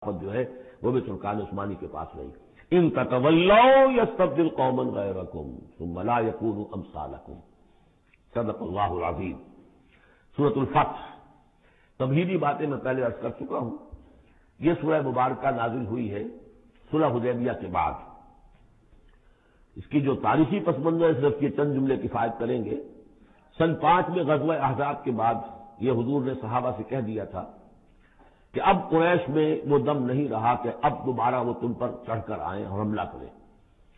خلافت جو ہے وہ بھی ترکان عثمانی کے پاس رہی۔ ان تتولوا یستبدل قوما غیرکم ثم لا یکونوا امثالکم، صدق اللہ العظیم۔ سورۃ الفتح، تمہیدی باتیں میں پہلے عرض کر چکا ہوں۔ یہ سورہ مبارکہ نازل ہوئی ہے صلح حدیبیہ کے بعد۔ اس کی جو تاریخی پس منظر ہے صرف یہ چند جملے کفایت کریں گے۔ سن 5 میں غزوہ احزاب کے بعد یہ حضور نے صحابہ سے کہہ دیا تھا کہ اب قریش میں وہ دم نہیں رہا کہ اب دوبارہ وہ تم پر چڑھ کر آئیں اور حملہ کریں۔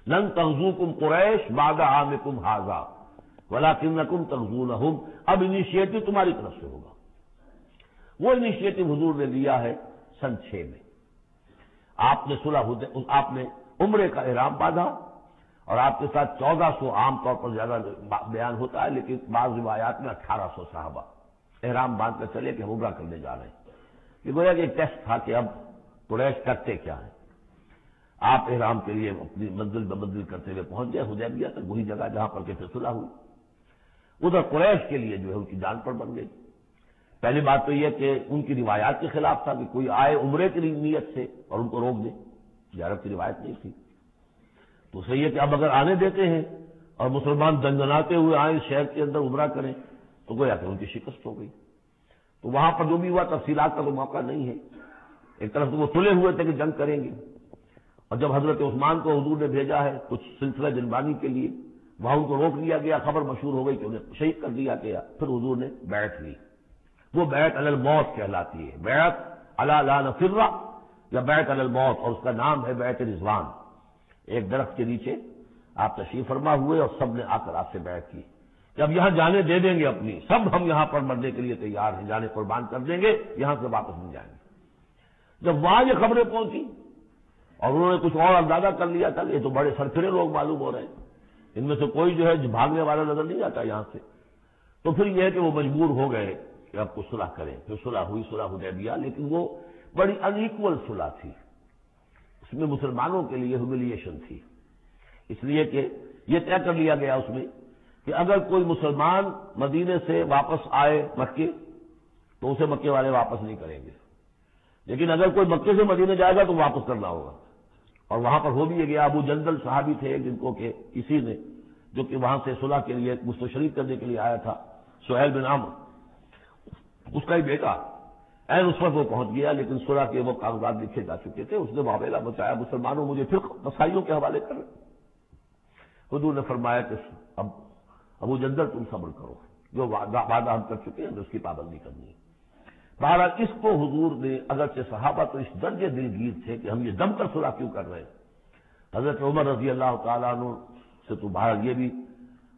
لن تغزوکم قریش بعد عامکم ھذا ولکنکم تغزونہم، اب انیشیٹو تمہاری طرف سے ہوگا۔ وہ انیشیٹو حضور نے لیا ہے سن 6 میں۔ آپ نے عمرے کا احرام باندھا اور آپ کے ساتھ 1400، عام طور پر زیادہ بیان ہوتا ہے لیکن بعض روایات میں 1800 صحابہ احرام باندھ کر چلے کہ ہم عمرہ کرنے جا رہے ہیں۔ یہ گویا کہ ایک ٹیسٹ تھا کہ اب قریش کرتے کیا ہے۔ آپ احرام کے لیے اپنی منزل بمنزل کرتے ہوئے پہنچ گئے حدیبیہ تک، وہی جگہ جہاں پر کہ پھر صلح ہوئی۔ ادھر قریش کے لیے جو ہے ان کی جان پر بن گئی۔ پہلی بات تو یہ کہ ان کی روایات کے خلاف تھا کہ کوئی آئے عمرے کی نیت سے اور ان کو روک دے، یہ عرب کی روایت نہیں تھی۔ تو صحیح ہے کہ اب اگر آنے دیتے ہیں اور مسلمان دنگناتے ہوئے آئیں شہر کے اندر عمرہ کریں تو گویا کہ ان کی شکست ہو گئی۔ تو وہاں پر جو بھی ہوا تفصیلات کا تو موقع نہیں ہے۔ ایک طرف تو وہ تلے ہوئے تھے کہ جنگ کریں گے، اور جب حضرت عثمان کو حضور نے بھیجا ہے کچھ سلسلہ جنبانی کے لیے، وہاں ان کو روک لیا گیا، خبر مشہور ہو گئی کہ انہیں شہید کر دیا گیا۔ پھر حضور نے بیعت لی، وہ بیعت علی الموت کہلاتی ہے، بیعت علی لا نفر یا بیعت علی الموت، اور اس کا نام ہے بیعت رضوان۔ ایک درخت کے نیچے آپ تشریف فرما ہوئے اور سب نے آ کر آپ سے بیعت کی کہ اب یہاں جانے دے دیں گے اپنی، سب ہم یہاں پر مرنے کے لیے تیار ہیں، جانے قربان کر دیں گے، یہاں سے واپس نہیں جائیں گے۔ جب وہاں یہ خبریں پہنچی اور انہوں نے کچھ اور اندازہ کر لیا تھا کہ یہ تو بڑے سرفرے لوگ معلوم ہو رہے ہیں، ان میں سے کوئی جو ہے بھاگنے والا نظر نہیں آتا یہاں سے، تو پھر یہ ہے کہ وہ مجبور ہو گئے کہ اب کچھ صلح کریں۔ پھر صلح ہوئی، صلح حدیبیہ، لیکن وہ بڑی ان ایکول صلح تھی، اس میں مسلمانوں کے لیے ہیوملیشن تھی، اس لیے کہ یہ طے کر لیا گیا اس میں کہ اگر کوئی مسلمان مدینے سے واپس آئے مکے تو اسے مکے والے واپس نہیں کریں گے، لیکن اگر کوئی مکے سے مدینے جائے گا تو واپس کرنا ہوگا۔ اور وہاں پر ہو بھی گیا، ابو جندل صحابی تھے جن کو کہ کسی نے جو کہ وہاں سے صلح کے لیے مستشرف کرنے کے لیے آیا تھا، سہیل بن عمرو، اس کا ہی بیٹا عین اس وقت وہ پہنچ گیا، لیکن صلح کے وہ کاغذات لکھے جا چکے تھے، اس نے معاملہ بتایا مسلمانوں مجھے پھر قصائیوں کے حوالے کر رہے۔ حضور نے فرمایا کہ اب ابو جندل تم صبر کرو، جو وعدہ ہم کر چکے ہیں اس کی پابندی کرنی ہے۔ بہرحال اس کو حضور نے، اگرچہ صحابہ تو اس درجے دلگیر تھے کہ ہم یہ دم کر صلح کیوں کر رہے ہیں، حضرت عمر رضی اللہ تعالیٰ عنہ سے تو بہرحال یہ بھی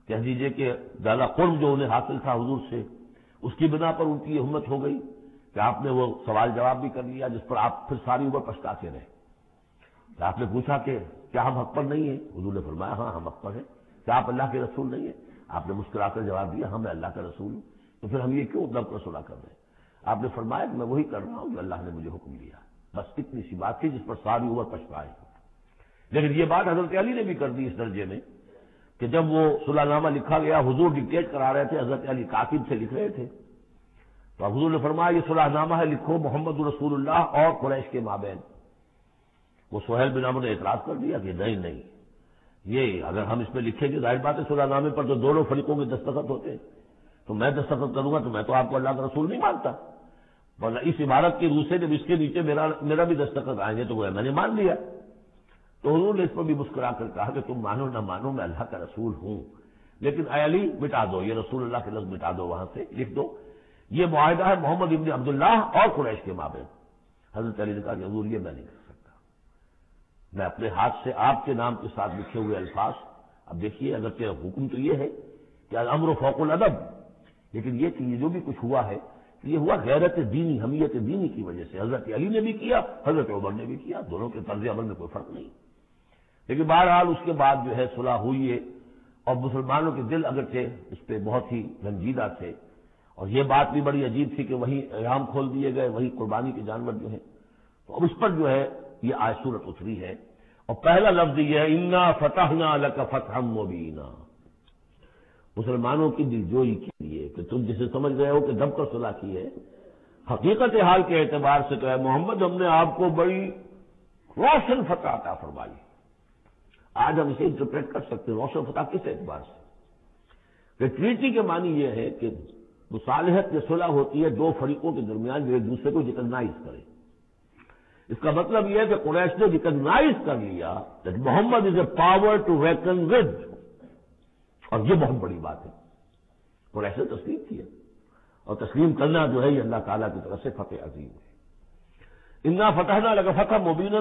کہہ دیجئے کہ زیادہ قرب جو انہیں حاصل تھا حضور سے، اس کی بنا پر ان کی یہ ہمت ہو گئی کہ آپ نے وہ سوال جواب بھی کر لیا جس پر آپ پھر ساری عمر پچھتاتے رہے۔ کہ آپ نے پوچھا کہ کیا ہم حق پر نہیں ہیں؟ حضور نے فرمایا ہاں ہم حق پر ہیں۔ کیا آپ اللہ کے رسول نہیں ہیں؟ آپ نے مسکرا کر جواب دیا ہاں میں اللہ کا رسول ہوں۔ تو پھر ہم یہ کیوں دم کر صلح کر رہے ہیں؟ آپ نے فرمایا کہ میں وہی کر رہا ہوں جو اللہ نے مجھے حکم دیا، بس اتنی سی بات تھی جس پر ساری عمر پچھتائے۔ لیکن یہ بات حضرت علی نے بھی کر دی اس درجے میں کہ جب وہ صلح نامہ لکھا گیا، حضور ڈکٹیٹ کرا رہے تھے، حضرت علی کاتب سے لکھ رہے تھے، تو حضور نے فرمایا یہ صلح نامہ ہے، لکھو محمد رسول اللہ اور قریش کے مابین۔ وہ سہیل بن عمرو نے اعتراض کر دیا کہ نہیں، یہ اگر ہم اس میں لکھیں گے ظاہر بات ہے صلح نامے پر تو دونوں فریقوں کے دستخط ہوتے ہیں، تو میں دستخط کروں گا تو میں تو آپ کو اللہ کا رسول نہیں مانتا، ورنہ اس عبارت کی روح سے جب اس کے نیچے میرا بھی دستخط آئیں گے تو وہ میں نے مان لیا۔ تو حضور نے اس پر بھی مسکرا کر کہا کہ تم مانو نہ مانو میں اللہ کا رسول ہوں، لیکن اے علی مٹا دو یہ رسول اللہ کے لفظ، مٹا دو وہاں سے، لکھ دو یہ معاہدہ ہے محمد ابن عبداللہ اور قریش کے مابین۔ حضرت علی نے کہا کہ حضور یہ میں نہیں کر سکتا، میں اپنے ہاتھ سے آپ کے نام کے ساتھ لکھے ہوئے الفاظ، اب دیکھیے اگر کہ حکم تو یہ ہے کہ الامر فوق الادب، لیکن یہ کہ یہ جو بھی کچھ ہوا ہے یہ ہوا غیرت دینی، حمیت دینی کی وجہ سے۔ حضرت علی نے بھی کیا، حضرت عمر نے بھی کیا، دونوں کے طرز عمل میں کوئی فرق نہیں۔ لیکن بہرحال اس کے بعد جو ہے صلح ہوئی ہے، اور مسلمانوں کے دل اگرچہ اس پہ بہت ہی رنجیدہ تھے، اور یہ بات بھی بڑی عجیب تھی کہ وہیں احرام کھول دیے گئے، وہیں قربانی کے جانور جو ہیں، تو اب اس پر جو ہے یہ آیت سورت اتری ہے، اور پہلا لفظ یہ ہے انا فتحنا لک فتحا مبینا، مسلمانوں کی دلجوئی کے لیے کہ تم جسے سمجھ رہے ہو کہ دم کر صلح کی ہے، حقیقت حال کے اعتبار سے تو ہے محمد ہم نے آپ کو بڑی روشن فتح عطا فرمائی. آج ہم اسے انٹرپریٹ کر سکتے ہیں روشن فتح کس اعتبار سے کہ ٹریٹی کے معنی یہ ہے کہ مصالحت یا صلح ہوتی ہے دو فریقوں کے درمیان جو ایک دوسرے کو ریکگنائز کرے. اس کا مطلب یہ ہے کہ قریش نے ریکگنائز کر لیا کہ Muhammad is a power to reckon with, اور یہ بہت بڑی بات ہے. قریش نے تسلیم کیا، اور تسلیم کرنا جو ہے یہ اللہ تعالیٰ کی طرف سے فتح عظیم ہے. انا فتحنا لك فتحا مبینا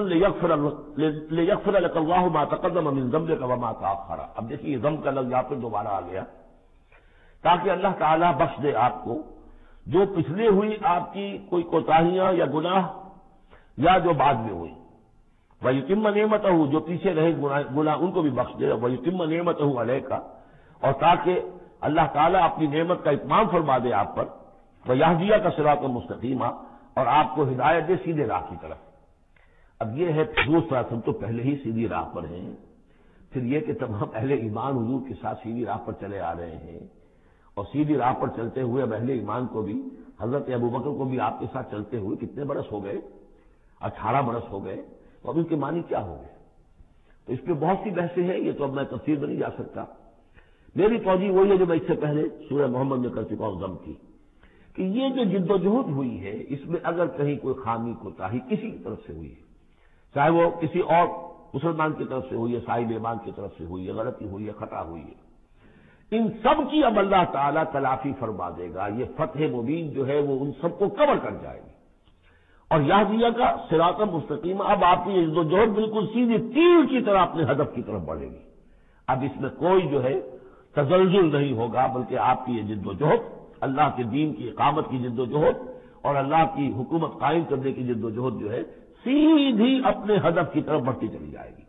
لیغفر لك الله ما تقدم من ذنبك وما تاخر. اب دیکھیے ذنب کا لفظ یہاں پہ دوبارہ آ گیا تاکہ اللہ تعالیٰ بخش دے آپ کو جو پچھلے ہوئی آپ کی کوئی کوتاہیاں یا گناہ یا جو بعد میں ہوئی. وَيُتِمَّ نِعْمَتَهُ جو پیچھے رہے گناہ ان کو بھی بخش دے. وَيُتِمَّ نِعْمَتَهُ عَلَيْكَ اور تاکہ اللہ تعالیٰ اپنی نعمت کا اتمام فرما دے آپ پر. وَيَهْدِيَكَ صِرَاطًا مُسْتَقِيمًا اور آپ کو ہدایت دے سیدھے راہ کی طرف. اب یہ ہے حضور صلی اللہ علیہ وسلم تو پہلے ہی سیدھی راہ پر ہیں، پھر یہ کہ تمام اہل ایمان حضور کے ساتھ سیدھی راہ پر چلے آ رہے ہیں، اور سیدھی راہ پر چلتے ہوئے اب اہل ایمان کو بھی حضرت ابوبکر کو بھی آپ کے ساتھ چلتے ہوئے کتنے برس ہو گئے؟ 18 برس ہو گئے. اب ان کے معنی کیا ہو گئے؟ تو اس پہ بہت سی بحثیں ہیں، یہ تو اب میں تفصیل میں نہیں جا سکتا. میری توجہ وہی ہے جو میں اس سے پہلے سورہ محمد میں کر چکا ہوں ضم کی، کہ یہ جو جد و جہد ہوئی ہے اس میں اگر کہیں کوئی خامی کوتاہی کسی کی طرف سے ہوئی ہے، چاہے وہ کسی اور مسلمان کی طرف سے ہوئی ہے، صاحب ایمان کی طرف سے ہوئی ہے، غلطی ہوئی ہے، خطا ہوئی ہے، ان سب کی اب اللہ تعالیٰ تلافی فرما دے گا. یہ فتح مبین جو ہے وہ ان سب کو کور کر جائے گی. اور یہدیہ کا صراط مستقیم، اب آپ کی جد و جہد بالکل سیدھی تیر کی طرح اپنے ہدف کی طرف بڑھے گی. اب اس میں کوئی جو ہے تزلزل نہیں ہوگا، بلکہ آپ کی یہ جد و جہد، اللہ کے دین کی اقامت کی جد و جہد اور اللہ کی حکومت قائم کرنے کی جد و جہد جو ہے سیدھی اپنے ہدف کی طرف بڑھتی چلی جائے گی.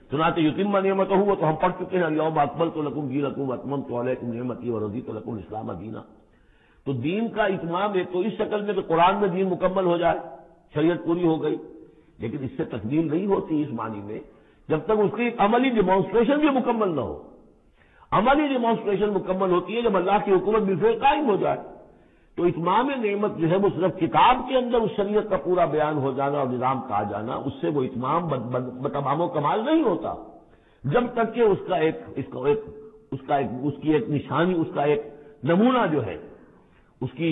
چنانچہ یتم نعمتہ وہ تو ہم پڑھ چکے ہیں، الیوم اکملت لکم دینکم واتممت علیکم نعمتی ورضیت لکم الاسلام دینا. تو دین کا اتمام ایک تو اس شکل میں کہ قرآن میں دین مکمل ہو جائے، شریعت پوری ہو گئی، لیکن اس سے تکمیل نہیں ہوتی اس معنی میں جب تک اس کی عملی ڈیمانسٹریشن بھی مکمل نہ ہو. عملی ڈیمانسٹریشن مکمل ہوتی ہے جب اللہ کی حکومت بالفعل قائم ہو جائے. تو اتمام نعمت جو ہے وہ صرف کتاب کے اندر اس شریعت کا پورا بیان ہو جانا اور نظام کہا جانا، اس سے وہ اتمام بتمام و کمال نہیں ہوتا جب تک کہ اس کی ایک نشانی، اس کا ایک نمونہ جو ہے، اس کی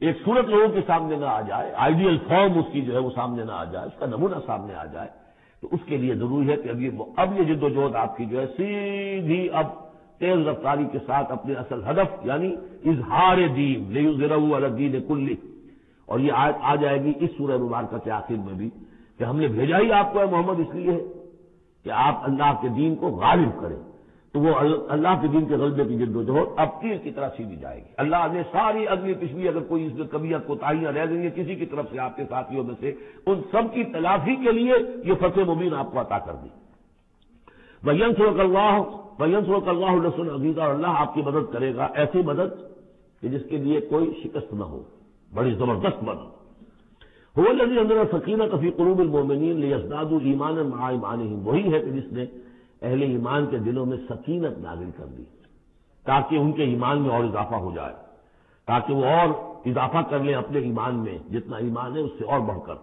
ایک صورت لوگوں کے سامنے نہ آ جائے، آئیڈیل فارم اس کی جو ہے وہ سامنے نہ آ جائے، اس کا نمونہ سامنے آ جائے. تو اس کے لیے ضروری ہے کہ اب یہ جد و جہد آپ کی جو ہے سیدھی اب تیز رفتاری کے ساتھ اپنے اصل ہدف یعنی اظہار دین لیظہرہ علی الدین کلہ، اور یہ آ جائے گی اس سورہ مبارکہ کے آخر میں بھی کہ ہم نے بھیجا ہی آپ کو ہے محمد اس لیے ہے کہ آپ اللہ کے دین کو غالب کریں. تو وہ اللہ کے دین کے غلبے کی جد و جہد اب تیر کی طرح سیدھی جائے گی. اللہ نے ساری اگلی پچھلی اگر کوئی اس میں کبھی کوتاہیاں رہ گئی ہیں کسی کی طرف سے آپ کے ساتھیوں میں سے، ان سب کی تلافی کے لیے یہ فتح مبین آپ کو عطا کر دی. وَيَنْصُرَكَ اللَّهُ نَصْرًا عَزِيزًا اور اللہ آپ کی مدد کرے گا ایسی مدد کہ جس کے لیے کوئی شکست نہ ہو، بڑی زبردست مدد. هُوَ الَّذِي أَنزَلَ السَّكِينَةَ فِي قُلُوبِ الْمُؤْمِنِينَ لِيَزْدَادُوا إِيمَانًا مَعَ إِيمَانِهِمْ، وہی ہے کہ جس نے اہل ایمان کے دلوں میں سکینت نازل کر دی تاکہ ان کے ایمان میں اور اضافہ ہو جائے، تاکہ وہ اور اضافہ کر لیں اپنے ایمان میں، جتنا ایمان ہے اس سے اور بڑھ کر.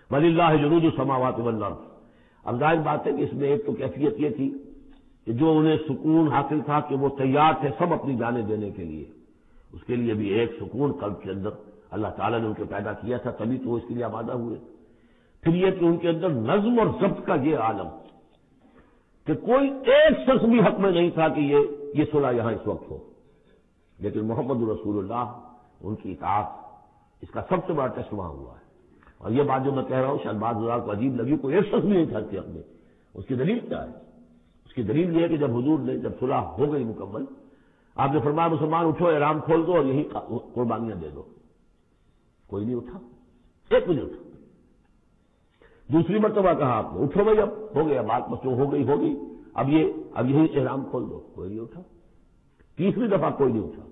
وَلِلَّهِ جُنُودُ السَّمَاوَاتِ وَالْأَرْضِ. اب ظاہر بات ہے کہ اس میں ایک تو کیفیت یہ تھی کہ جو انہیں سکون حاصل تھا کہ وہ تیار تھے سب اپنی جانیں دینے کے لیے، اس کے لیے بھی ایک سکون قلب کے اندر اللہ تعالیٰ نے ان کو پیدا کیا تھا، تبھی تو وہ اس کے لیے آمادہ ہوئے. پھر یہ کہ ان کے اندر نظم اور ضبط کا یہ عالم کہ کوئی ایک شخص بھی حق میں نہیں تھا کہ یہ صلح یہاں اس وقت ہو، لیکن محمد رسول اللہ ان کی اطاعت اس کا سب سے بڑا ٹیسٹ وہاں ہوا ہے. اور یہ بات جو میں کہہ رہا ہوں شاید بعض ہزار کو عجیب لگی، کوئی ایک شخص بھی نہیں تھا کہ حق میں. اس کی دلیل کیا ہے؟ اس کی دلیل یہ ہے کہ جب حضور نے جب صلح ہو گئی مکمل، آپ نے فرمایا مسلمان اٹھو، احرام کھول دو اور یہی قربانیاں دے دو. کوئی نہیں اٹھا، ایک بھی نہیں اٹھا. دوسری مرتبہ کہا آپ نے اٹھو بھائی، اب ہو گیا بات، بس جو ہو گئی، اب یہی احرام کھول دو. کوئی نہیں اٹھا. تیسری دفعہ کوئی نہیں اٹھا.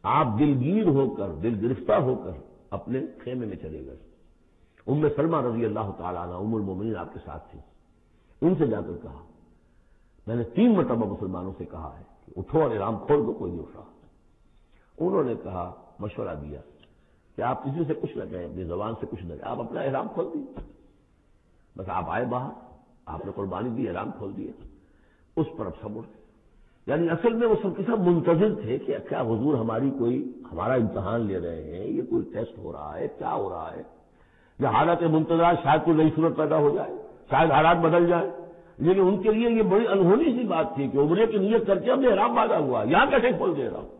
آپ دلگیر ہو کر، دل گرفتہ ہو کر اپنے خیمے میں چلے گئے. ام سلمہ رضی اللہ تعالیٰ عنہ ام المومنین آپ کے ساتھ تھی. ان سے جا کر کہا، میں نے 3 مرتبہ مسلمانوں سے کہا ہے کہ اٹھو اور احرام کھول دو، کوئی نہیں اٹھا. انہوں نے کہا، مشورہ دیا کہ آپ کسی سے کچھ نہ کہیں، اپنی زبان سے کچھ نہ کہیں، آپ اپنا احرام کھول دیے، بس آپ آئے باہر، آپ نے قربانی دی، احرام کھول دیا، اس پر اب سب اٹھ گئے۔ یعنی اصل میں وہ سب کے سب منتظر تھے کہ کیا حضور ہمارا امتحان لے رہے ہیں، یہ کوئی ٹیسٹ ہو رہا ہے، کیا ہو رہا ہے، یا حالت منتظر شاید کوئی نئی صورت پیدا ہو جائے، شاید حالات بدل جائیں۔ لیکن ان کے لیے یہ بڑی انہونی سی بات تھی کہ عمرے کی نیت کر کے ہم نے احرام باندھا ہوا، یہاں کیسے کھول دے رہا ہوں۔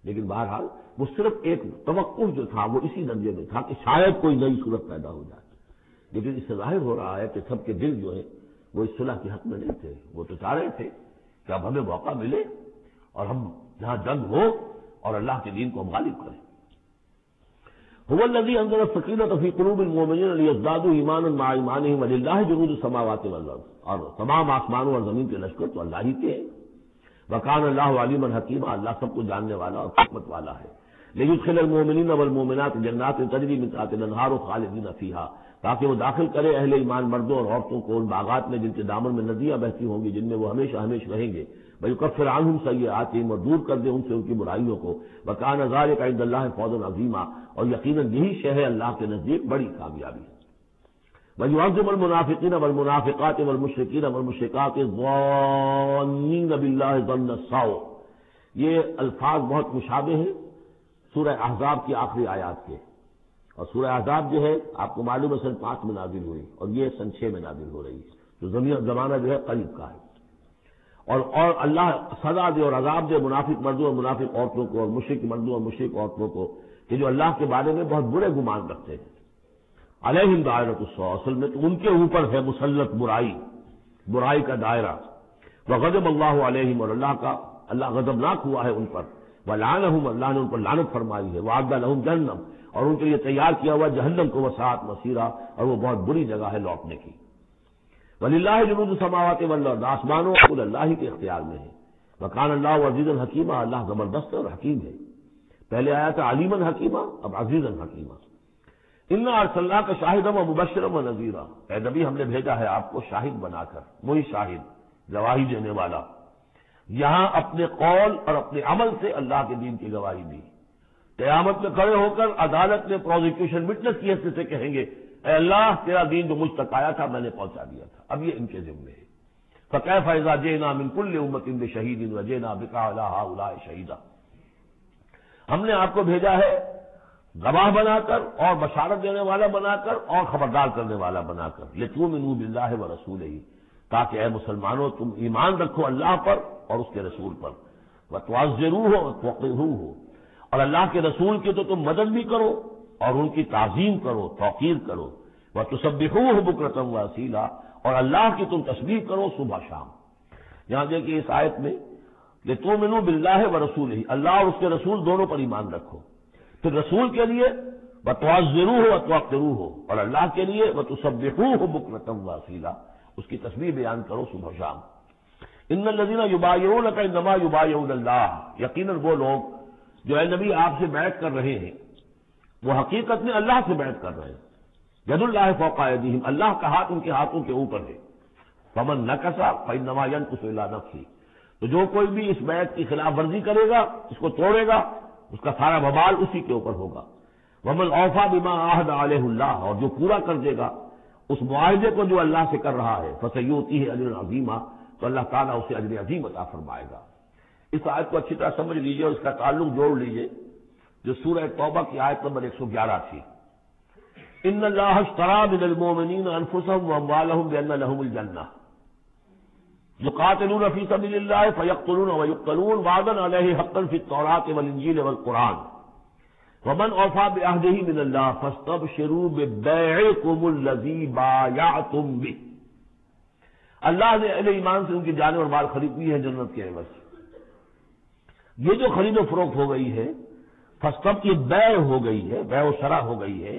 لیکن بہرحال وہ صرف ایک توقف جو تھا وہ اسی درجے میں تھا کہ شاید کوئی نئی صورت پیدا ہو جائے، لیکن اس سے ظاہر ہو رہا ہے کہ سب کے دل جو ہے وہ اس صلح کے حق میں نہیں تھے، وہ تو چاہ رہے تھے کہ اب ہمیں موقع ملے اور ہم جہاں جنگ ہو اور اللہ کے دین کو ہم غالب کریں۔ هو الذي انزل السکینۃ فی قلوب المؤمنین لیزدادوا ایمانا مع ایمانہم وللہ جنود السماوات والارض، اور تمام آسمانوں اور زمین کے لشکر تو اللہ ہی کے ہیں۔ وکان اللہ علیما حکیما، اللہ سب کو جاننے والا اور حکمت والا ہے۔ لیدخل المؤمنین والمؤمنات جنات تجری من تحتها الانہار خالدین فیہا، تاکہ وہ داخل کرے اہل ایمان مردوں اور عورتوں کو ان باغات میں جن کے دامن میں ندیاں بہتی ہوں گی، جن میں وہ ہمیشہ ہمیشہ رہیں گے۔ وَيُكَفِّرْ عَنْهُمْ سَيِّئَاتِهِمْ، اور دور کر دے ان سے ان کی برائیوں کو۔ وَكَانَ ذَلِكَ عِندَ اللَّهِ فَوْزًا عَظِيمًا، اور یقیناً یہی شے ہے اللہ کے نزدیک بڑی کامیابی ہے۔ وَيُعَذِّبُ الْمُنَافِقِينَ وَالْمُنَافِقَاتِ وَالْمُشْرِكِينَ وَالْمُشْرِكَاتِ الظَّانِّينَ بِاللَّهِ ظَنَّ السَّوْءِ، یہ الفاظ بہت مشابہ ہیں سورہ احزاب کی آخری آیات کے، اور سورہ احزاب جو ہے آپ کو معلوم ہے سن 5 میں نازل ہوئی، اور یہ سن 6 میں نازل ہو رہی ہے، تو زمانہ جو ہے قریب کا ہے۔ اور اللہ سزا دے اور عذاب دے منافق مردوں اور منافق عورتوں کو، اور مشرک مردوں اور مشرک عورتوں کو، کہ جو اللہ کے بارے میں بہت برے گمان رکھتے ہیں۔ علیہم دائرۃ السوء، اصل میں تو ان کے اوپر ہے مسلط برائی کا دائرہ۔ وغضب اللہ علیہم، اور اللہ غضبناک ہوا ہے ان پر۔ ولعنہم، اللہ نے ان پر لعنت فرمائی ہے۔ وأعد لہم جہنم، اور ان کے لیے تیار کیا ہوا جہنم کو وساعت مصیرا، اور وہ بہت بری جگہ ہے لوٹنے کی۔ وَلِلَّهِ جُنُودُ السَّمَاوَاتِ وَالْأَرْضِ، آسمانوں کل اللہ ہی کے اختیار میں ہے۔ وَكَانَ اللَّهُ عَزِيزًا حَكِيمًا، اللہ زبردست اور حکیم ہے۔ پہلے آیا تھا علیمًا حکیمًا، اب عزیزًا حکیمًا۔ اِنَّا أَرْسَلْنَاكَ شَاهِدًا وَمُبَشِّرًا وَنَذِيرًا، اے نبی ہم نے بھیجا ہے آپ کو شاہد بنا کر، وہی شاہد گواہی دینے والا۔ یہاں اپنے قول اور اپنے عمل سے اللہ کے دین کی گواہی دی۔ قیامت میں کھڑے ہو کر عدالت میں پروزیکیوشن وٹنس کی حیثیت سے کہیں گے اے اللہ تیرا دین جو مجھ تک آیا تھا میں نے پہنچا دیا تھا، اب یہ ان کے ذمے ہے۔ فَكَيْفَ إِذَا جِئْنَا مِنْ كُلِّ أُمَّةٍ بِشَهِيدٍ وَجِئْنَا بِكَ عَلَىٰ هَٰؤُلَاءِ شَهِيدًا، ہم نے آپ کو بھیجا ہے گواہ بنا کر اور بشارت دینے والا بنا کر اور خبردار کرنے والا بنا کر۔ لِتُؤْمِنُوا بِاللَّهِ وَرَسُولِهِ، تاکہ اے مسلمانوں تم ایمان رکھو اللہ پر اور اس کے رسول پر۔ وَتُعَزِّرُوهُ وَتُوَقِّرُوهُ، اور اللہ کے رسول کی تو تم مدد بھی کرو اور ان کی تعظیم کرو، توقیر کرو۔ وَتُسَبِّحُوهُ بُكْرَةً وَأَصِيلًا، اور اللہ کی تم تسبیح کرو صبح شام۔ یہاں دیکھیے اس آیت میں لِتُؤْمِنُوا بِاللَّهِ وَرَسُولِهِ، اللہ اور اس کے رسول دونوں پر ایمان رکھو۔ پھر رسول کے لیے وَتُعَزِّرُوهُ وَتُوَقِّرُوهُ، اور اللہ کے لیے وَتُسَبِّحُوهُ بُكْرَةً وَأَصِيلًا، اس کی تسبیح بیان کرو صبح شام۔ ان الذين يبايعونك انما يبايعون الله، یقیناً وہ لوگ جو اے نبی آپ سے بیعت کر رہے ہیں وہ حقیقت میں اللہ سے بیعت کر رہے ہیں۔ ید اللہ فوق ایدیہم، اللہ کا ہاتھ ان کے ہاتھوں کے اوپر ہے۔ فمن نکث فانما ينكث الى نفسه، تو جو کوئی بھی اس بیعت کی خلاف ورزی کرے گا، اس کو توڑے گا، اس کا سارا وبال اسی کے اوپر ہوگا۔ ومن اوفى بما عاهد عليه الله، اور جو پورا کر دے گا اس معاہدے کو جو اللہ سے کر رہا ہے، فسيؤتيه اجرا عظيما، تو اللہ تعالیٰ اسے اجر عظیم عطا فرمائے گا۔ اس آیت کو اچھی طرح سمجھ لیجئے اور اس کا تعلق جوڑ لیجئے جو سورہ توبہ کی آیت نمبر 111 تھی۔ ان اللہ اشترى من المؤمنین انفسهم واموالهم بان لهم الجنہ یقاتلون فی سبیل اللہ فیقتلون ویقتلون وعدا علیہ حقا فی التوراۃ والانجیل والقرآن ومن اوفى بعہدہ من اللہ فاستبشروا ببیعکم الذی بایعتم بہ، اللہ نے اہل ایمان سے ان کی جانیں اور مال خرید لی ہے جنت کے عوض۔ یہ جو خرید و فروخت ہو گئی ہے فاستب کی بیع ہو گئی ہے، بیع و شرع ہو گئی ہے۔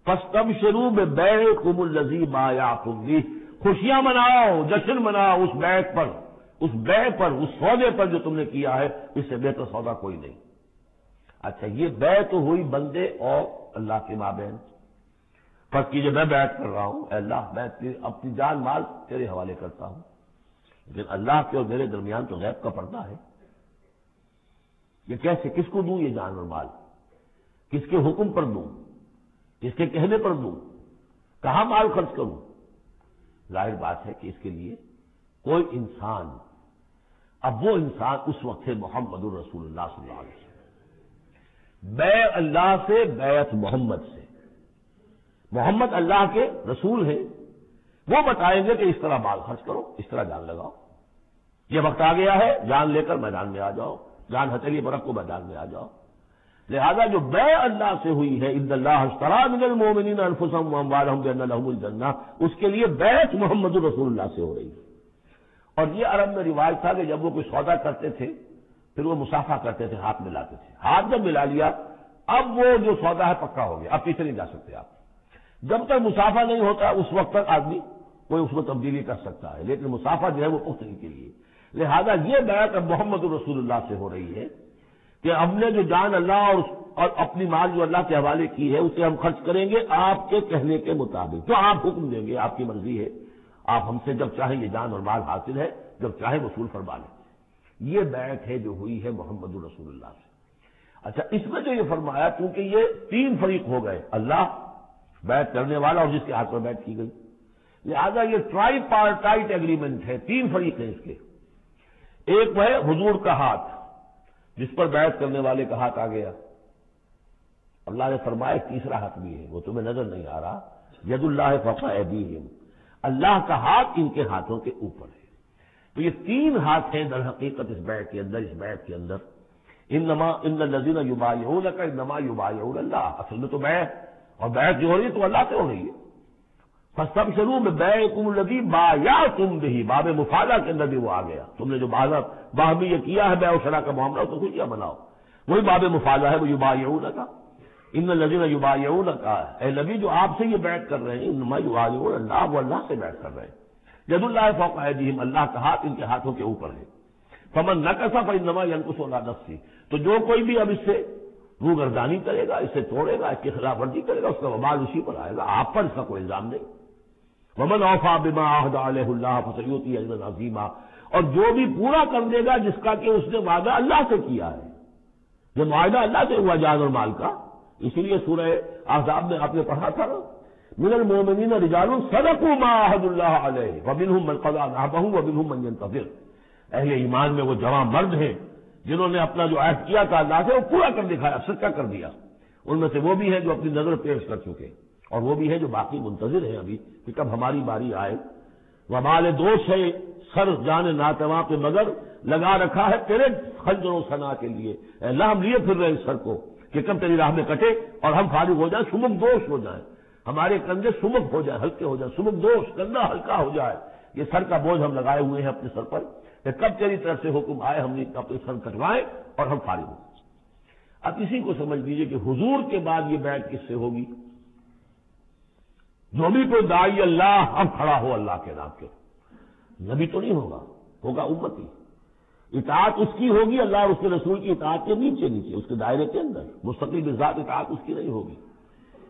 فاستبشروا ببیعکم الذی بایعتم بہ، خوشیاں مناؤ، جشن مناؤ اس بیعت پر، اس بیع پر، اس سودے پر جو تم نے کیا ہے، اس سے بہتر سودا کوئی نہیں۔ اچھا یہ بیع تو ہوئی بندے اور اللہ کے مابین۔ فرض کیجئے میں بیعت کر رہا ہوں، اے اللہ میں اپنی جان مال تیرے حوالے کرتا ہوں، لیکن اللہ کے اور میرے درمیان تو غیب کا پردہ ہے۔ یہ کیسے، کس کو دوں یہ جان اور مال؟ کس کے حکم پر دوں، کس کے کہنے پر دوں، کہاں مال خرچ کروں؟ ظاہر بات ہے کہ اس کے لیے کوئی انسان، اب وہ انسان اس وقت ہے محمد الرسول اللہ صلی اللہ علیہ وسلم، بے اللہ سے بیعت محمد سے، محمد اللہ کے رسول ہیں، وہ بتائیں گے کہ اس طرح مال خرچ کرو، اس طرح جان لگاؤ، یہ وقت آ گیا ہے جان لے کر میدان میں آ جاؤ، جان ہتھیلی برق کو میدان میں آ جاؤ۔ لہذا جو بے اللہ سے ہوئی ہے، ان اللہ اشتری من المؤمنین انفسهم واموالهم بان لهم الجنہ، اس کے لیے بیعت محمد رسول اللہ سے ہو رہی ہے۔ اور یہ عرب میں رواج تھا کہ جب وہ کوئی سودا کرتے تھے پھر وہ مصافحہ کرتے تھے، ہاتھ ملاتے تھے، ہاتھ جب ملا لیا اب وہ جو سودا ہے پکا ہو گیا، اب پیچھے نہیں جا سکتے آپ۔ جب تک مصافحہ نہیں ہوتا اس وقت تک آدمی کوئی اس میں تبدیلی کر سکتا ہے، لیکن مصافحہ جو ہے وہ پختگی کے لیے۔ لہذا یہ بیعت اب محمد رسول اللہ سے ہو رہی ہے کہ ہم نے جو جان اللہ اور اپنی مال جو اللہ کے حوالے کی ہے اسے ہم خرچ کریں گے آپ کے کہنے کے مطابق، جو آپ حکم دیں گے، آپ کی مرضی ہے، آپ ہم سے جب چاہیں یہ جان اور مال حاصل ہے، جب چاہیں وصول فرما لیں۔ یہ بیعت ہے جو ہوئی ہے محمد رسول اللہ سے۔ اچھا، اس میں جو یہ فرمایا کیونکہ یہ تین فریق ہو گئے، اللہ، بیعت کرنے والا اور جس کے ہاتھ پر بیعت کی گئی، لہذا یہ ٹرائی پارٹائٹ ایگریمنٹ ہے، تین فریق ہیں اس کے۔ ایک وہ ہے حضور کا ہاتھ جس پر بیعت کرنے والے کا ہاتھ آ گیا، اللہ نے فرمایا تیسرا ہاتھ بھی ہے، وہ تمہیں نظر نہیں آ رہا، ید اللہ فوق ایدیہم، اللہ کا ہاتھ ان کے ہاتھوں کے اوپر ہے۔ تو یہ تین ہاتھ ہیں در حقیقت اس بیعت کے اندر، اس بیعت کے اندر۔ ان الذین یبایعونک انما یبایعون اللہ، اصل میں تو بیعت، اور بیعت جو ہو رہی ہے تو اللہ سے ہو رہی ہے۔ فاستبشروا ببیعکم الذی بایعتم بہ، باب مفاعلہ کے اندر بھی وہ آ گیا، تم نے جو باہمی یہ کیا ہے بیع و شراء کا معاملہ تو خوشیاں مناؤ، وہی باب مفاعلہ ہے، وہ یبایعونک، ان الذین یبایعونک، اے نبی جو آپ سے یہ بیعت کر رہے ہیں، انما یبایعون اللہ، وہ اللہ سے بیعت کر رہے ہیں۔ ید اللہ فوق ایدیہم، اللہ کا ہاتھ ان کے ہاتھوں کے اوپر ہے۔ فمن نکث فانما ینکث علی نفسہ، تو جو کوئی بھی اب اس سے روگردانی کرے گا، اس سے توڑے گا، اس کی خلاف ورزی کرے گا، اس کا وبال اسی پر آئے گا، آپ پر اس کا کوئی الزام نہیں۔ ومن اوفی بما عہد علیہ اللہ فسیؤتی اجرا عظیما، اور جو بھی پورا کر دے گا جس کا کہ اس نے وعدہ اللہ سے کیا ہے، جو معاہدہ اللہ سے ہوا جان اور مال کا، اسی لیے سورہ احزاب میں آپ نے پڑھا تھا نا، من المؤمنین رجال صدقوا ما عہد اللہ علیہ ومنہم من قضی نحبہ ومنہم من ینتظر، اہل ایمان میں وہ جوان مرد ہیں جنہوں نے اپنا جو عہد کیا تھا اللہ سے وہ پورا کر دکھایا، سچا کر دیا۔ ان میں سے وہ بھی ہیں جو اپنی نظر پیش کر چکے، اور وہ بھی ہیں جو باقی منتظر ہیں ابھی کہ کب ہماری باری آئے۔ وبال دوش ہے سر جان ناتواں پہ مگر لگا رکھا ہے تیرے خنجر و ثنا کے لیے، اے اللہ ہم لیے پھر رہے اس سر کو کہ کب تیری راہ میں کٹے اور ہم فارغ ہو جائیں، سمک دوش ہو جائیں، ہمارے کندھے سمک ہو جائیں، ہلکے ہو جائیں، سمک دوش، کندھا ہلکا ہو جائے۔ یہ سر کا بوجھ ہم لگائے ہوئے ہیں اپنے سر پر کہ کب تیری طرف سے حکم آئے ہم نے اپنے سر کٹوائیں اور ہم فارغ ہوں۔ اب اسی کو سمجھ لیجیے کہ حضور کے بعد یہ بیعت کس سے ہوگی؟ جو بھی کوئی داعی اللہ اب کھڑا ہو اللہ کے نام کے، نبی تو نہیں ہوگا امتی، اطاعت اس کی ہوگی، اللہ اور اس کے رسول کی اطاعت کے نیچے نیچے، اس کے دائرے کے اندر، مستقل بذات اطاعت اس کی نہیں ہوگی۔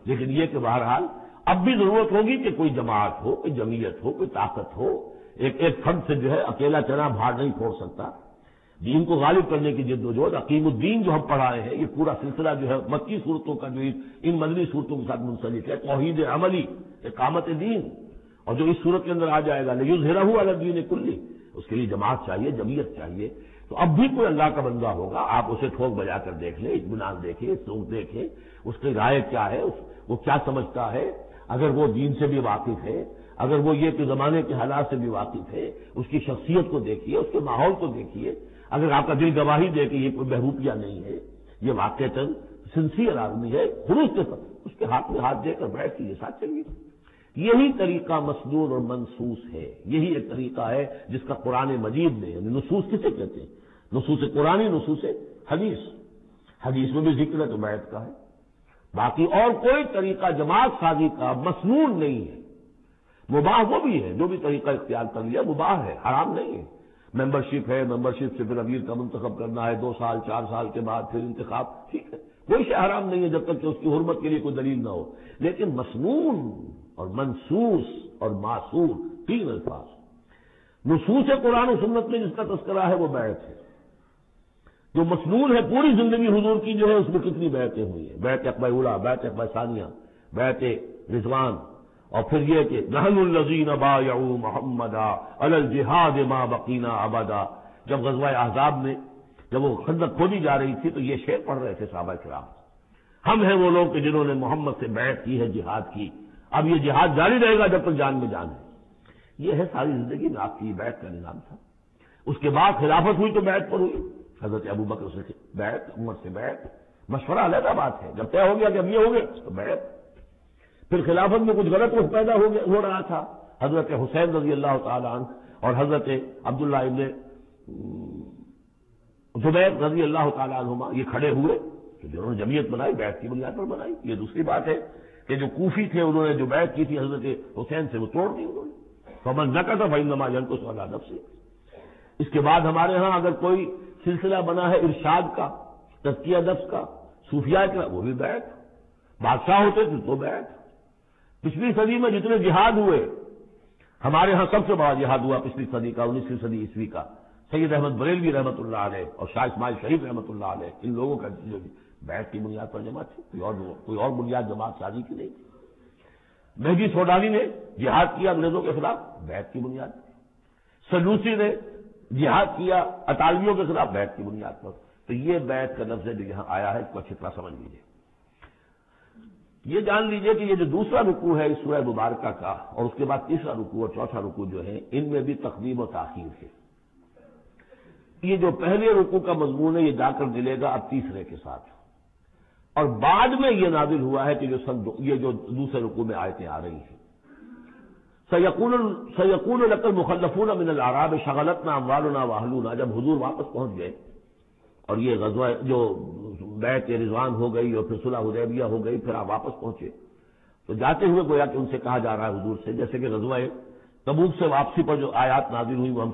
لیکن یہ کہ بہرحال اب بھی ضرورت ہوگی کہ کوئی جماعت ہو، کوئی جمعیت ہو، کوئی طاقت ہو، ایک فرد سے جو ہے اکیلا چنا بھاڑ نہیں پھوڑ سکتا۔ دین کو غالب کرنے کی جد و جہد، عقیم الدین جو ہم پڑھائے ہیں، یہ پورا سلسلہ جو ہے مکی صورتوں کا جو ان مدنی صورتوں کے ساتھ منسلک ہے، توحید عملی، اقامت دین، اور جو اس صورت کے اندر آ جائے گا لیظہرہ علی الدین کلہ، اس کے لیے جماعت چاہیے، جمعیت چاہیے۔ تو اب بھی کوئی اللہ کا بندہ ہوگا، آپ اسے ٹھوک بجا کر دیکھ لیں، اطمینان دیکھیں، سوچ دیکھیں، اس کی رائے کیا ہے، وہ کیا سمجھتا ہے، اگر وہ دین سے بھی واقف ہے، اگر وہ یہ کہ زمانے کے حالات سے بھی واقف ہے، اس کی شخصیت کو دیکھیے، اس کے ماحول کو دیکھیے، اگر آپ کا دل گواہی دے کہ یہ کوئی بہروپیہ نہیں ہے، یہ واقعتاً سنسیئر آدمی ہے، خلوص کے ساتھ اس کے ہاتھ میں ہاتھ دے کر بیٹھ کے ساتھ چلیے۔ یہی طریقہ مسنون اور منصوص ہے، یہی ایک طریقہ ہے جس کا قرآن مجید میں، یعنی نصوص کسے کہتے ہیں؟ نصوص قرآنی، نصوص حدیث، حدیث میں بھی ذکر ہے تو بیعت کا ہے۔ باقی اور کوئی طریقہ جماعت سازی کا مسنون نہیں ہے، مباح وہ بھی ہے، جو بھی طریقہ اختیار کر لیا مباح ہے، حرام نہیں ہے۔ ممبرشپ ہے، ممبرشپ سے پھر امیر کا منتخب کرنا ہے، 2 سال 4 سال کے بعد پھر انتخاب، ٹھیک ہے، کوئی شے حرام نہیں ہے جب تک کہ اس کی حرمت کے لیے کوئی دلیل نہ ہو۔ لیکن مسنون اور منصوص اور معصور، 3 الفاظ۔ نصوص قرآن و سنت میں جس کا تذکرہ ہے وہ بیعت ہے، جو مسنون ہے پوری زندگی حضور کی جو ہے اس میں کتنی بیعتیں ہوئی ہیں، بیعت عقبہ اولیٰ، بیعت عقبہ ثانیہ، بیعت رضوان، اور پھر یہ کہ نحن الذین بایعوا محمدا علی الجہاد ما بقینا ابدا. جب غزوہ احزاب میں جب وہ خندق کھودی جا رہی تھی تو یہ شعر پڑھ رہے تھے صحابہ کرام، ہم ہیں وہ لوگ کہ جنہوں نے محمد سے بیعت کی ہے جہاد کی، اب یہ جہاد جاری رہے گا جب تک جان میں جان ہے. یہ ہے ساری زندگی میں آپ کی بیعت کا نظام تھا. اس کے بعد خلافت ہوئی تو بیعت پر ہوئی، حضرت ابوبکر سے بیعت، عمر سے بیعت، مشورہ علیحدہ بات ہے. جب طے ہو گیا کہ اب یہ ہو گئے تو بیعت. پھر خلافت میں کچھ غلط رخ پیدا ہو رہا تھا، حضرت حسین رضی اللہ تعالی عنہ اور حضرت عبداللہ ابن زبیر رضی اللہ تعالیٰ عنہما یہ کھڑے ہوئے تو جنہوں نے جمعیت بنائی بیعت کی بنیاد پر بنائی. یہ دوسری بات ہے کہ جو کوفی تھے انہوں نے جو بیعت کی تھی حضرت حسین سے وہ توڑ دی انہوں نے. فمن نقض فإنما ينقض على نفسه. اس کے بعد ہمارے ہاں اگر کوئی سلسلہ بنا ہے ارشاد کا، تزکیہ نفس کا، صوفیاء کا، وہ بھی بیعت. بادشاہ ہوتے تھے تو بیعت. پچھلی صدی میں جتنے جہاد ہوئے، ہمارے ہاں سب سے بڑا جہاد ہوا پچھلی صدی کا، 19ویں صدی عیسوی کا، سید احمد بریلوی رحمۃ اللہ علیہ اور شاہ اسماعیل شریف رحمۃ اللہ علیہ، ان لوگوں کا جو بیعت کی بنیاد پر جماعت تھی، کوئی اور بنیاد جماعت سازی کی نہیں تھی. مہدی سوڈانی نے جہاد کیا انگریزوں کے خلاف، بیعت کی بنیاد پر. سنوسی نے جہاد کیا اطالویوں کے خلاف، بیعت کی بنیاد پر. تو یہ بیعت کا لفظ جو یہاں آیا ہے اس کو اچھی طرح سمجھ لیجیے. یہ جان لیجئے کہ یہ جو دوسرا رکوع ہے اس سورہ مبارکہ کا، اور اس کے بعد تیسرا رکوع اور چوتھا رکوع جو ہے ان میں بھی تقدیم و تاخیر ہے. یہ جو پہلے رکوع کا مضمون ہے یہ جا کر ملے گا اب تیسرے کے ساتھ، اور بعد میں یہ نازل ہوا ہے کہ یہ جو دوسرے رکوع میں آیتیں آ رہی ہیں. سیقول لک المخلفون من الاعراب شغلتنا اموالنا واہلونا. جب حضور واپس پہنچ گئے اور یہ غزوہ جو بیعت رضوان ہو گئی اور پھر صلح حدیبیہ ہو گئی، پھر آپ واپس پہنچے تو جاتے ہوئے گویا کہ ان سے کہا جا رہا ہے حضور سے، جیسے کہ غزوہ تبوک سے واپسی پر جو آیات نازل ہوئی وہ ہم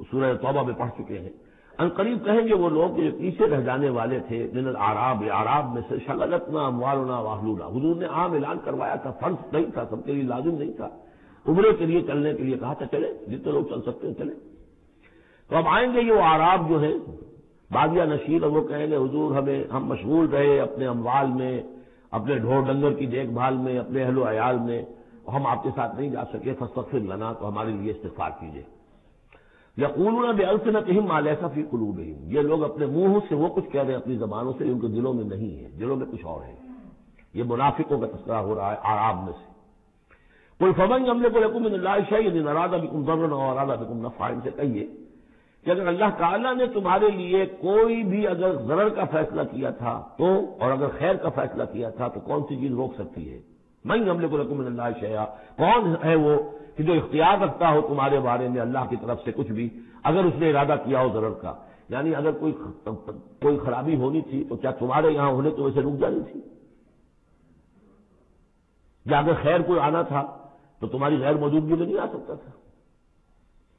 سورہ توبہ میں پڑھ چکے ہیں. ان قریب کہیں گے وہ لوگ جو پیچھے رہ جانے والے تھے من الاعراب، اعراب میں سے، شغلتنا اموالنا واہلونا. حضور نے عام اعلان کروایا تھا، فرض نہیں تھا، سب کے لیے لازم نہیں تھا. عمرے کے لیے چلنے کے لیے کہا تھا چلے، جتنے لوگ چل سکتے ہیں چلے. تو اب آئیں گے یہ وہ اعراب جو ہیں بادیہ نشین، اور وہ کہیں گے حضور ہم مشغول رہے اپنے اموال میں، اپنے ڈھور ڈنگر کی دیکھ بھال میں، اپنے اہل و عیال میں، ہم آپ کے ساتھ نہیں جا سکے، فاستغفر لنا، تو ہمارے لیے استغفار کیجیے. یقولون بألسنتہم ما لیس فی قلوبہم. یہ لوگ اپنے منہ سے وہ کچھ کہہ رہے ہیں اپنی زبانوں سے، ان کے دلوں میں نہیں ہے، دلوں میں کچھ اور ہے. یہ منافقوں کا تذکرہ ہو رہا ہے اعراب میں سے. قل فمن یملک لکم من اللہ شیئا ان اراد بکم ضرا او اراد بکم نفعا. ان سے کہیے کہ اگر اللہ تعالیٰ نے تمہارے لیے کوئی بھی اگر ضرر کا فیصلہ کیا تھا تو، اور اگر خیر کا فیصلہ کیا تھا تو کون سی چیز روک سکتی ہے؟ من یملک لکم من اللہ شیئا. کون ہے وہ کہ جو اختیار رکھتا ہو تمہارے بارے میں اللہ کی طرف سے کچھ بھی، اگر اس نے ارادہ کیا ہو ضرر کا. یعنی اگر کوئی خرابی ہونی تھی تو کیا تمہارے یہاں ہونے تو ویسے رک جانی تھی؟ یا اگر خیر کوئی آنا تھا تو تمہاری غیر موجودگی میں نہیں آ سکتا تھا؟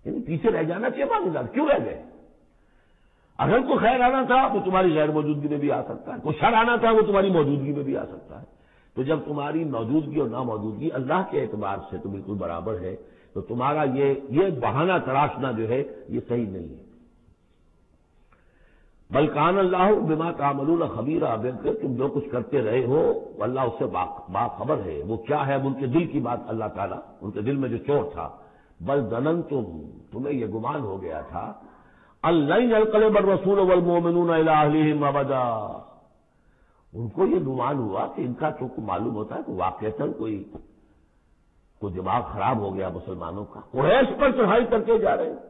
یعنی پیچھے رہ جانا چاہیے ماندار، کیوں رہ گئے؟ اگر کوئی خیر آنا تھا تو تمہاری غیر موجودگی میں بھی آ سکتا ہے، کوئی شر آنا تھا وہ تمہاری موجودگی میں بھی آ سکتا ہے. تو جب تمہاری موجودگی اور ناموجودگی اللہ کے اعتبار سے تو بالکل برابر ہے، تو تمہارا یہ بہانہ تراشنا جو ہے یہ صحیح نہیں ہے. بل کان اللہ بما تعملون خبیرا. بلکہ تم جو کچھ کرتے رہے ہو اللہ اس سے باخبر ہے. وہ کیا ہے؟ ان کے دل کی بات اللہ تعالیٰ، ان کے دل میں جو چور تھا. بل ظننتم، تمہیں یہ گمان ہو گیا تھا، ان لن ينقلب الرسول والمؤمنون الى اهلهم ابدا. ان کو یہ گمان ہوا کہ ان کا تو معلوم ہوتا ہے کہ واقعتاً کوئی دماغ خراب ہو گیا مسلمانوں کا، قریش پر چڑھائی کر کے جا رہے ہیں.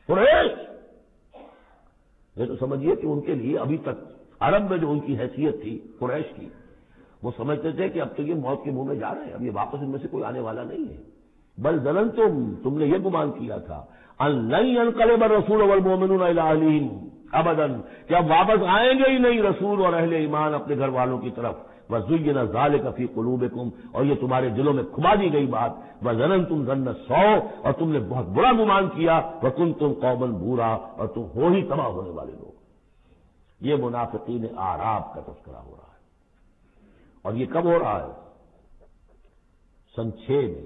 قریش یہ تو سمجھیے کہ ان کے لیے ابھی تک عرب میں جو ان کی حیثیت تھی قریش کی، وہ سمجھتے تھے کہ اب تو یہ موت کے منہ میں جا رہے ہیں، اب یہ واپس ان میں سے کوئی آنے والا نہیں ہے. بل ظننتم، تم نے یہ گمان کیا تھا، ان لن ينقلب الرسول والمؤمنون الى اهلهم ابدا، کہ اب واپس آئیں گے ہی نہیں رسول اور اہل ایمان اپنے گھر والوں کی طرف. وزین ذلک فی قلوبکم، اور یہ تمہارے دلوں میں کھبا دی گئی بات. وظننتم ظن السوء، اور تم نے بہت برا گمان کیا. وکنتم قوما بورا، اور تم ہو ہی تباہ ہونے والے لوگ. یہ منافقین اعراب کا تذکرہ ہو رہا ہے. اور یہ کب ہو رہا ہے؟ سن 6 میں.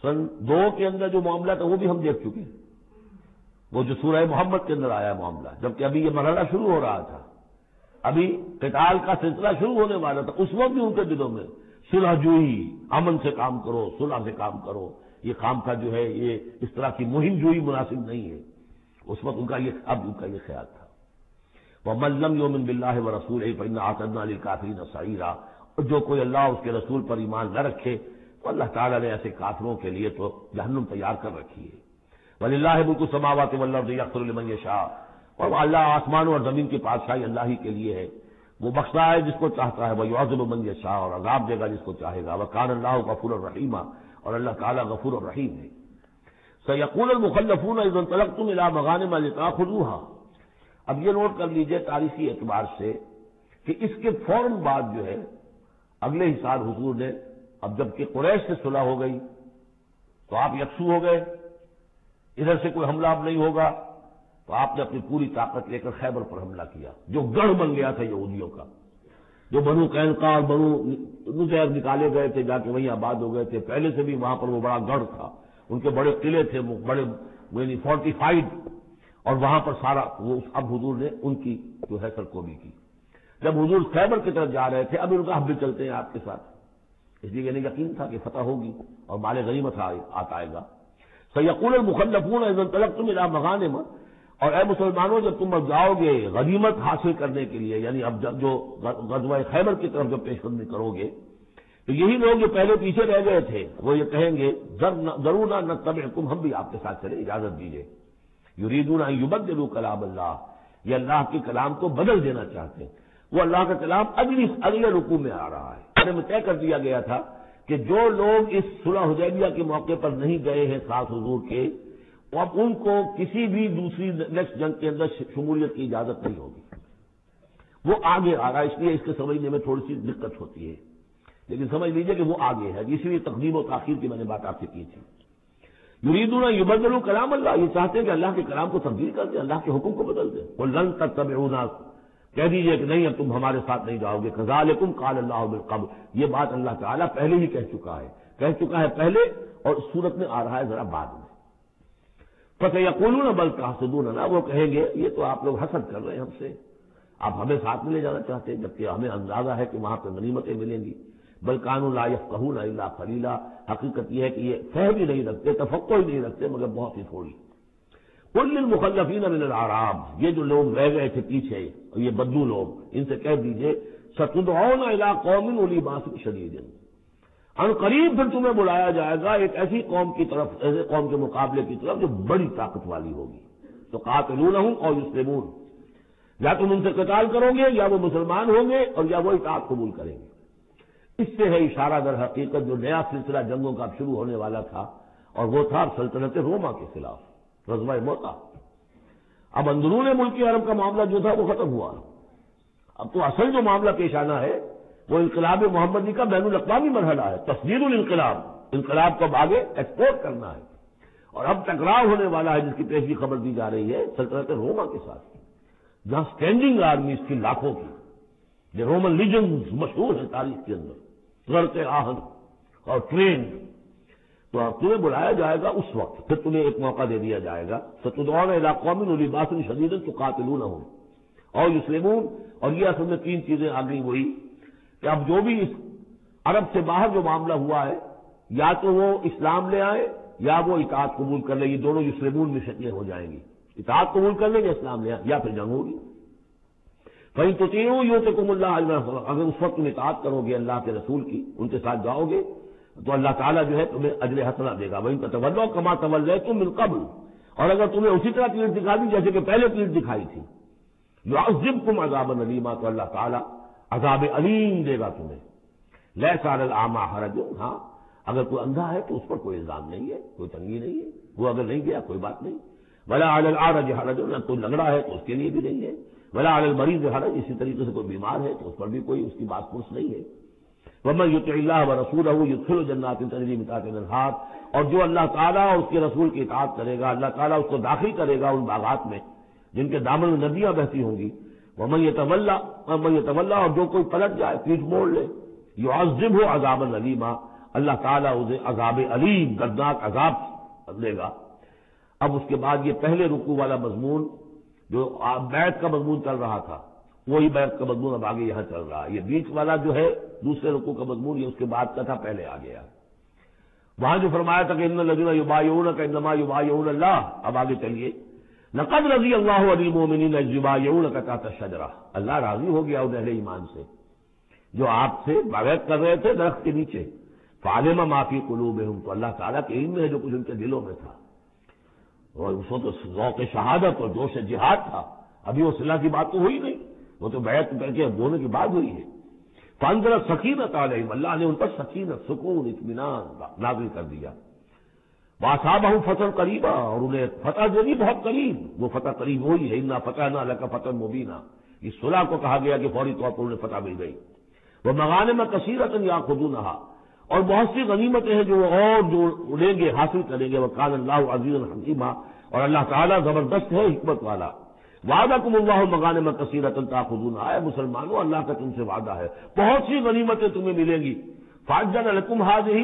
سن 2 کے اندر جو معاملہ تھا وہ بھی ہم دیکھ چکے ہیں. وہ جو سورہ محمد کے اندر آیا معاملہ، جبکہ ابھی یہ مرحلہ شروع ہو رہا تھا، ابھی قتال کا سلسلہ شروع ہونے والا تھا، اس وقت بھی ان کے دلوں میں صلح جوئی، امن سے کام کرو، صلح سے کام کرو، یہ کام کا جو ہے یہ اس طرح کی مہم جوئی مناسب نہیں ہے، اس وقت ان کا یہ خیال تھا۔ وَمَن لَّمْ يُؤْمِن بِاللَّهِ وَرَسُولِهِ فَإِنَّا أَعْتَدْنَا لِلْكَافِرِينَ سَعِيرًا، اور جو کوئی اللہ اور اس کے رسول پر ایمان نہ رکھے تو اللہ تعالیٰ نے ایسے کافروں کے لیے تو جہنم تیار کر رکھی ہے۔ وَلِلَّهِ مُلْكُ السَّمَاوَاتِ وَالْأَرْضِ يَغْفِرُ لِمَن يَشَاءُ، اور اللہ آسمانوں اور زمین کی بادشاہی اللہ ہی کے لیے ہے، وہ بخشتا ہے جس کو چاہتا ہے، وَيُعَذِّبُ مَن يَشَاءُ، اور عذاب دے گا جس کو چاہے گا، وَكَانَ اللَّهُ غَفُورًا رَحِيمًا، اور اللہ تعالیٰ غفور اور رحیم ہے۔ سَيَقُولُ الْمُخَلَّفُونَ إِذَا انطَلَقْتُمْ إِلَىٰ مَغَانِمَ لِتَأْخُذُوهَا، اب یہ نوٹ کر لیجئے تاریخی اعتبار سے کہ اس کے فوراً بعد جو ہے اگلے ہی سال حضور نے، اب جب کہ قریش سے صلح ہو گئی تو آپ یکسو ہو گئے، ادھر سے کوئی حملہ اب نہیں ہوگا، تو آپ نے اپنی پوری طاقت لے کر خیبر پر حملہ کیا، جو گڑھ بن گیا تھا یہودیوں کا، جو بنو قینقاع اور بنو نذیر نکالے گئے تھے، جا کے وہیں آباد ہو گئے تھے، پہلے سے بھی وہاں پر وہ بڑا گڑھ تھا، ان کے بڑے قلعے تھے، بڑے یعنی فورٹیفائڈ، اور وہاں پر سارا وہ اب حضور نے ان کی جو ہے سرکوبی کی۔ جب حضور خیبر کی طرف جا رہے تھے، اب ان کا ہم بھی چلتے ہیں آپ کے ساتھ، اس لیے انہیں یقین تھا کہ فتح ہوگی اور مال غنیمت آئے گا۔ سَيَقُولُ الْمُخَلَّفُونَ إِذَا انطَلَقْتُمْ إِلَىٰ مَغَانِمَ، اور اے مسلمانوں جب تم اب جاؤ گے غنیمت حاصل کرنے کے لیے، یعنی اب جو غزوہ خیبر کی طرف جب پیش قدمی کرو گے، تو یہی لوگ جو پہلے پیچھے رہ گئے تھے وہ یہ کہیں گے ضرور نتبعکم، ہم بھی آپ کے ساتھ چلیں، اجازت دیجیے۔ یریدون ان یبدلوا کلام اللہ، یہ اللہ کے کلام کو بدل دینا چاہتے ہیں، وہ اللہ کا کلام اگلے رکوع میں آ رہا ہے۔ میں طے کر دیا گیا تھا کہ جو لوگ اس صلح حدیبیہ کے موقع پر نہیں گئے ہیں ساتھ حضور کے، اب ان کو کسی بھی دوسری نیکسٹ جنگ کے اندر شمولیت کی اجازت نہیں ہوگی، وہ آگے آ رہا ہے، اس لیے اس کے سمجھنے میں تھوڑی سی دقت ہوتی ہے، لیکن سمجھ لیجئے کہ وہ آگے ہے، اسی لیے تقدیم و تاخیر کی میں نے بات آپ سے کی تھی۔ یریدون ان یبدلوا کلام اللہ، یہ چاہتے ہیں کہ اللہ کے کلام کو تبدیل کر دیں، اللہ کے حکم کو بدل دیں۔ قل لن تتبعونا، کہہ دیجئے کہ نہیں اب تم ہمارے ساتھ نہیں جاؤ گے، کذالکم قال اللہ من قبل، یہ بات اللہ تعالیٰ پہلے ہی کہہ چکا ہے پہلے، اور صورت میں آ رہا ہے ذرا بعد میں۔ فَسَيَقُولُونَ بَلْ تَحْسُدُونَنَا، وہ کہیں گے یہ تو آپ لوگ حسد کر رہے ہیں ہم سے، آپ ہمیں ساتھ میں لے جانا چاہتے ہیں، جبکہ ہمیں اندازہ ہے کہ وہاں پہ غنیمتیں ملیں گی۔ بل كانوا لا يفقهون الا قليلا، حقیقت یہ ہے کہ یہ فہم ہی نہیں رکھتے، تفقہ ہی نہیں رکھتے مگر بہت ہی تھوڑی۔ قل للمخلفین من الاعراب، یہ جو لوگ رہ گئے تھے پیچھے، یہ بدو لوگ، ان سے کہہ دیجئے ستدعون الى قوم اولی باس شدید، ان قریب پھر تمہیں بلایا جائے گا ایک ایسی قوم کی طرف، ایسے قوم کے مقابلے کی طرف جو بڑی طاقت والی ہوگی، تو قاتلونہم او یسلمون، یا تم ان سے قتال کرو گے یا وہ مسلمان ہوں گے اور یا وہ اطاعت قبول کریں گے۔ اس سے ہے اشارہ در حقیقت جو نیا سلسلہ جنگوں کا شروع ہونے والا تھا، اور وہ تھا سلطنت روما کے خلاف غزوہ موتا۔ اب اندرون ملک عرب کا معاملہ جو تھا وہ ختم ہوا، اب تو اصل جو معاملہ پیش آنا ہے وہ انقلاب محمدی کا بین الاقوامی مرحلہ ہے، تصدیر الانقلاب، انقلاب کو اب آگے ایکسپورٹ کرنا ہے، اور اب ٹکراؤ ہونے والا ہے جس کی پیشگی خبر دی جا رہی ہے سلطنت روما کے ساتھ، جہاں اسٹینڈنگ آرمیز کی لاکھوں کی، جو رومن لیجنز مشہور ہیں تاریخ کے اندر، لڑتے آہن اور ٹرین، تو تمہیں بلایا جائے گا اس وقت، پھر تمہیں ایک موقع دے دیا جائے گا، ستدعون الی قوم اولی باس شدید تقاتلونہم اور یسلمون، اور یہ اصل میں تین چیزیں آ گئی وہی کہ اب جو بھی اس عرب سے باہر جو معاملہ ہوا ہے، یا تو وہ اسلام لے آئے یا وہ اطاعت قبول کر لیں، یہ دونوں یسلمون میں شکلیں ہو جائیں گی، اطاعت قبول کر لیں یا اسلام لے آئے یا پھر جنگ ہوگی۔ فَإِن تُطِيعُوا يُؤْتِكُمُ اللَّهُ أَجْرًا، اگر اس وقت تم اطاعت کرو گے اللہ کے رسول کی، ان کے ساتھ جاؤ گے تو اللہ تعالیٰ جو ہے تمہیں اجر حسنہ دے گا۔ وَإِن تَتَوَلَّوْا كَمَا تَوَلَّيْتُم مِّن قَبْلُ، اور اگر تمہیں اسی طرح پیٹ دکھا دی جیسے کہ پہلے پیٹ دکھائی تھی، يُعَذِّبْكُمْ عَذَابًا أَلِيمًا، تو اللہ تعالیٰ عذاب علیم دے گا تمہیں۔ لَيْسَ عَلَى الْأَعْمَىٰ حَرَجٌ، ہاں اگر کوئی اندھا ہے تو اس پر کوئی الزام نہیں ہے، کوئی تنگی نہیں ہے، وہ اگر نہیں گیا کوئی بات نہیں۔ وَلَا عَلَى الْأَعْرَجِ حَرَجٌ، نہ کوئی لنگڑا ہے تو اس کے لیے بھی نہیں ہے۔ ولا علی المریض حرج، اسی طریقے سے کوئی بیمار ہے تو اس پر بھی کوئی اس کی بات پرس نہیں ہے۔ ومن یطع اللہ ورسولہ یدخلہ جنات تجری من تحتہا الانہار، اور جو اللہ تعالیٰ اور اس کے رسول کی اطاعت کرے گا اللہ تعالیٰ اس کو داخل کرے گا ان باغات میں جن کے دامن میں ندیاں بہتی ہوں گی۔ ومن یتولی، اور جو کوئی پلٹ جائے، پیٹھ موڑ لے، یعذبہ عذابا علیما، اللہ تعالیٰ اسے عذاب علیم، دردناک عذاب دے گا۔ اب اس کے بعد یہ پہلے رکوع والا مضمون جو بیعت کا مضمون چل رہا تھا وہی بیعت کا مضمون اب آگے یہاں چل رہا ہے. یہ بیچ والا جو ہے دوسرے رکوع کا مضمون یہ اس کے بعد کا تھا، پہلے آ گیا. وہاں جو فرمایا تھا کہ ان الذین یبایعونک انما یبایعون اللہ، اب آگے چلیے. لقد رضی اللہ عن المؤمنین اذ یبایعونک تحت الشجرہ، اللہ راضی ہو گیا ان اہل ایمان سے جو آپ سے بیعت کر رہے تھے درخت کے نیچے. فعلم ما فی قلوبہم، تو اللہ تعالیٰ کے علم میں ہے جو کچھ ان کے دلوں میں تھا. اور اس وقت تو ذوق شہادت اور جوش جہاد تھا، ابھی وہ صلح کی بات تو ہوئی نہیں، وہ تو بیعت کر کے ہونے کی بات ہوئی ہے. فانزل سکینت علیہم، اللہ نے ان پر سکینت، سکون، اطمینان نازل کر دیا. واصابہم فتح قریبا، اور انہیں فتح جو نہیں بہت قریب، وہ فتح قریب وہی ہے. انا فتحنا لک فتحا مبینا، اس صلح کو کہا گیا کہ فوری طور پر انہیں فتح مل گئی. وہ مغانم کثیرۃ یاخذونہا، اور بہت سی غنیمتیں ہیں جو اور جو لیں گے، حاصل کریں گے. وکان اللہ عزیزا حکیما، اور اللہ تعالیٰ زبردست ہے، حکمت والا. وعدکم اللہ مغانم کثیرۃ تاخذونہا، اے مسلمانوں اللہ کا تم سے وعدہ ہے بہت سی غنیمتیں تمہیں ملیں گی. فعجل لکم ہذہ،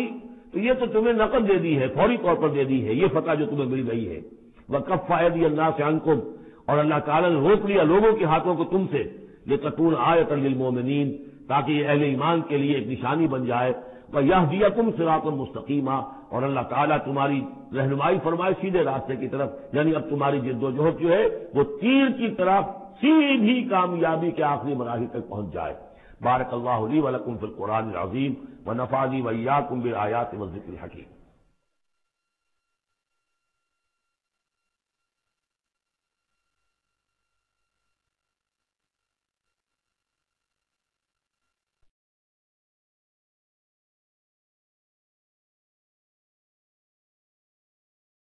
تو یہ تو تمہیں نقد دے دی ہے، فوری طور پر دے دی ہے یہ فتح جو تمہیں مل گئی ہے. وکف ایدی الناس عنکم، اور اللہ تعالیٰ نے روک لیا لوگوں کے ہاتھوں کو تم سے. لتکون آیۃ للمؤمنین، تاکہ یہ اہل ایمان کے لیے ایک نشانی بن جائے. وَيَهْدِيَكُمْ صِرَاطًا مُسْتَقِيمًا، اور اللہ تعالیٰ تمہاری رہنمائی فرمائے سیدھے راستے کی طرف. یعنی اب تمہاری جد و جہد جو ہے وہ تیر کی طرف سیدھی کامیابی کے آخری مراحل تک پہنچ جائے. بارک اللہ لی ولکم فی القرآن العظیم ونفعنی وإیاکم بالآیات والذکر الحکیم.